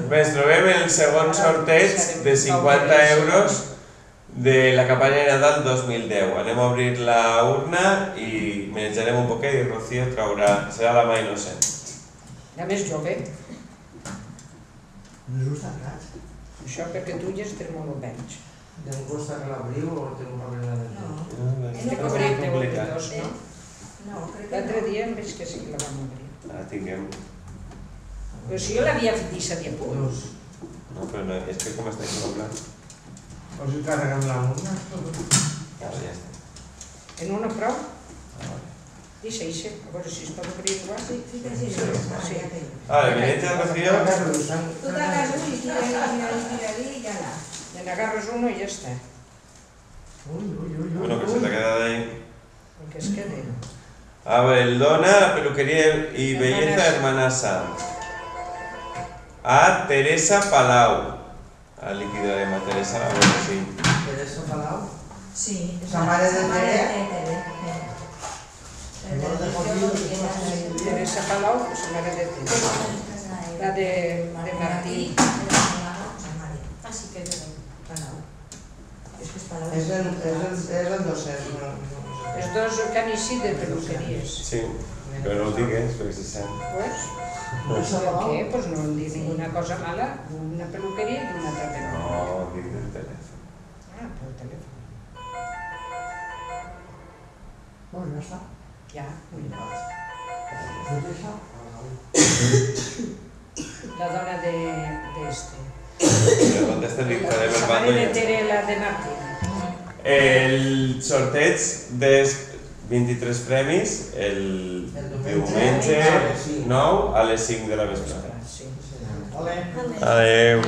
Bé, ens trobem el segon sorteig de 50 euros de la campanya de Nadal 2010. Anem a obrir la urna i menjarem un poquet i Rocío traurà, serà la mà innocent. La més jove. No us gusta res? Això perquè tu ja estés molt menys. Em costa que l'abriu o tengo un paper de No, Estic és obrit complicat. dos, no? L'altre dia em veig que sí que la vam obrir. Ara tinguem... Però si jo l'havia fet i s'havia punt. Dos. No, però no, és que com està aquí doblat... Us hi carreguem la urna? Ara ja està. En una prou? Vale. Deixa, a veure si es pot obrir igual. Vale, vinitja, Rocío. Tu t'agarres i tira-li i ja la. Me n'agarres uno i ja està. Bueno, que se t'ha quedat ahí. El que es quede. A ver, el dona la peluquería y belleza Hermana Sanz. A Teresa Palau. A liquidarem a Teresa, a veure si... Teresa Palau? Sí. La mare de Tere? Teresa Palau, pues la mare de Tere. La de Martí. Así que Palau. És que és Palau. És el docent, no? Els dos que han eixit de peluqueries. Sí, però no ho digues perquè se sent. Pues, ¿qué? Pues no dic ninguna cosa mala, una peluqueria i una altra peluqueria. No, dic del telèfon. Ah, pel telèfon. Bueno, ja està. Ja, mira. Teresa La dona d'este. Però contesta, li farem el La bando mare de ja. Tere, la de Martí. El sorteig dels 23 premis el diumenge 9 a les 5 de la vesprada. Sí. Vale. Adeu.